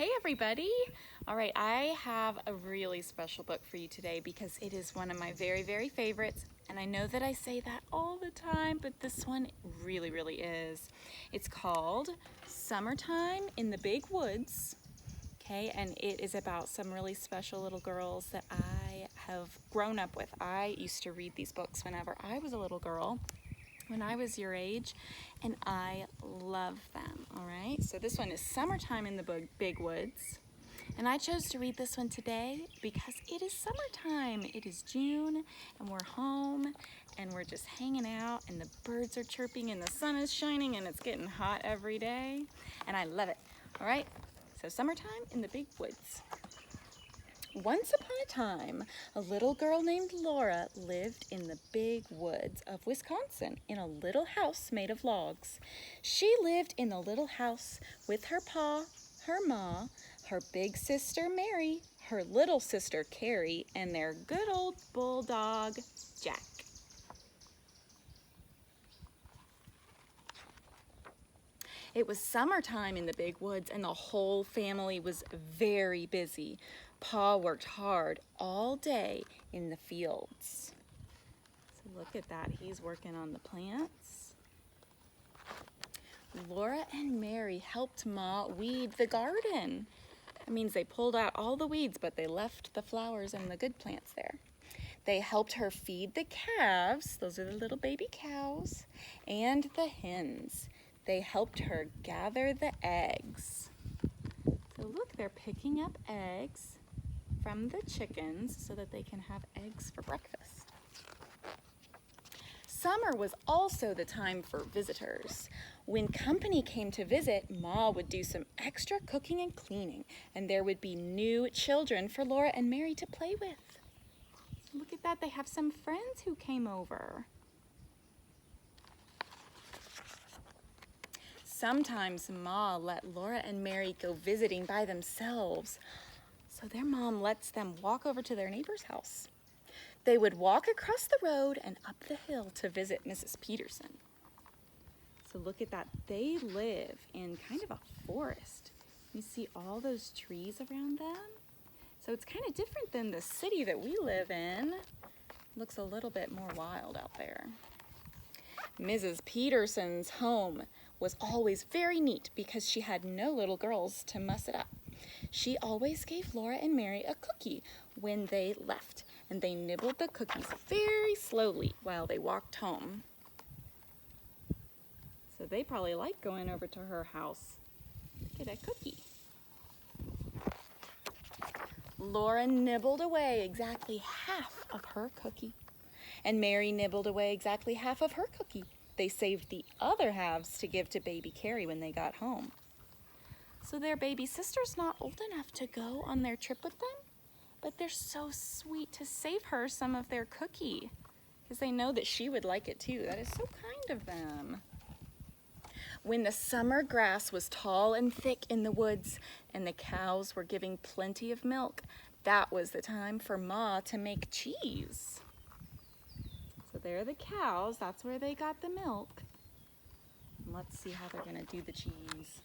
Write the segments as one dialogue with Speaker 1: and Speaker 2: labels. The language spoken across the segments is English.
Speaker 1: Hey everybody! All right, I have a really special book for you today because it is one of my very favorites, and I know that I say that all the time, but this one really is. It's called Summertime in the Big Woods, okay, and it is about some really special little girls that I have grown up with. I used to read these books whenever I was a little girl, when I was your age, and I love them. All right, so this one is Summertime in the Big Woods, and I chose to read this one today because it is summertime. It is June and we're home and we're just hanging out and the birds are chirping and the sun is shining and it's getting hot every day and I love it. All right, so Summertime in the Big Woods. Once upon a time, a little girl named Laura lived in the big woods of Wisconsin in a little house made of logs. She lived in the little house with her pa, her ma, her big sister Mary, her little sister Carrie, and their good old bulldog, Jack. It was summertime in the big woods and the whole family was very busy. Pa worked hard all day in the fields. So look at that, he's working on the plants. Laura and Mary helped Ma weed the garden. That means they pulled out all the weeds, but they left the flowers and the good plants there. They helped her feed the calves, those are the little baby cows, and the hens. They helped her gather the eggs. So look, they're picking up eggs from the chickens so that they can have eggs for breakfast. Summer was also the time for visitors. When company came to visit, Ma would do some extra cooking and cleaning, and there would be new children for Laura and Mary to play with. So look at that, they have some friends who came over. Sometimes Ma let Laura and Mary go visiting by themselves, so their mom lets them walk over to their neighbor's house. They would walk across the road and up the hill to visit Mrs. Peterson. So look at that, they live in kind of a forest. You see all those trees around them? So it's kind of different than the city that we live in. Looks a little bit more wild out there. Mrs. Peterson's home was always very neat because she had no little girls to muss it up. She always gave Laura and Mary a cookie when they left, and they nibbled the cookies very slowly while they walked home. So they probably like going over to her house to get a cookie. Laura nibbled away exactly half of her cookie, and Mary nibbled away exactly half of her cookie. They saved the other halves to give to baby Carrie when they got home. So their baby sister's not old enough to go on their trip with them, but they're so sweet to save her some of their cookie because they know that she would like it too. That is so kind of them. When the summer grass was tall and thick in the woods and the cows were giving plenty of milk, that was the time for Ma to make cheese. So there are the cows, that's where they got the milk. And let's see how they're gonna do the cheese.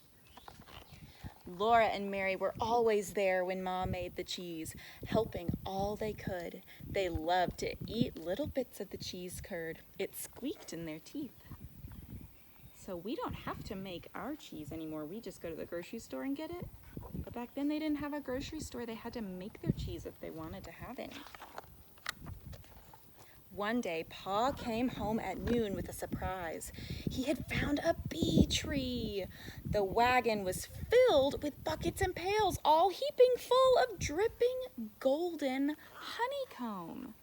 Speaker 1: Laura and Mary were always there when Ma made the cheese, helping all they could. They loved to eat little bits of the cheese curd. It squeaked in their teeth. So we don't have to make our cheese anymore. We just go to the grocery store and get it. But back then they didn't have a grocery store. They had to make their cheese if they wanted to have any. One day, Pa came home at noon with a surprise. He had found a bee tree. The wagon was filled with buckets and pails, all heaping full of dripping golden honeycomb.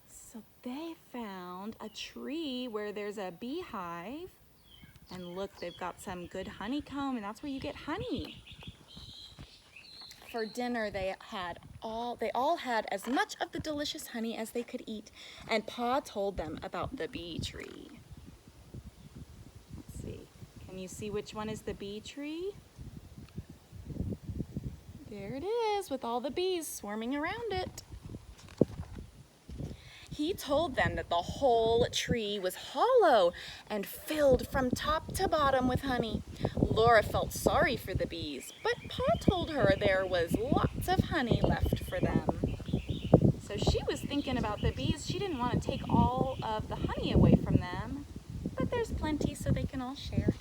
Speaker 1: So they found a tree where there's a beehive. And look, they've got some good honeycomb, and that's where you get honey. For dinner, they all had as much of the delicious honey as they could eat, and Pa told them about the bee tree. Let's see, can you see which one is the bee tree? There it is, with all the bees swarming around it. He told them that the whole tree was hollow and filled from top to bottom with honey. Laura felt sorry for the bees, but Pa told her there was lots of honey left for them. So she was thinking about the bees. She didn't want to take all of the honey away from them, but there's plenty so they can all share.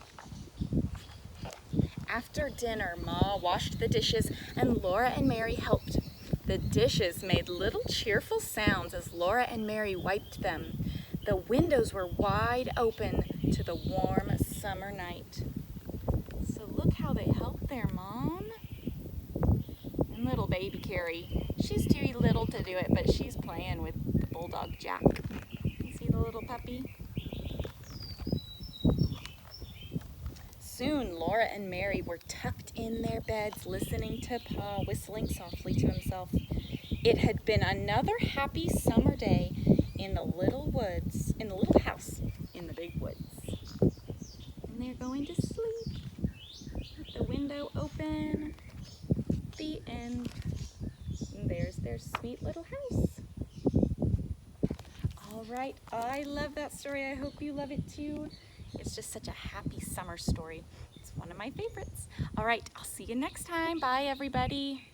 Speaker 1: After dinner, Ma washed the dishes and Laura and Mary helped. The dishes made little cheerful sounds as Laura and Mary wiped them. The windows were wide open to the warm summer night. So look how they helped their mom. And little baby Carrie, she's too little to do it, but she's playing with the bulldog Jack. You see the little puppy? Soon Laura and Mary were tucked in their beds listening to Pa whistling softly to himself. It had been another happy summer day in the little house in the big woods. And they're going to sleep. The window open. The end. And there's their sweet little house. All right, I love that story. I hope you love it too. It's just such a happy summer story. It's one of my favorites. All right, I'll see you next time. Bye, everybody.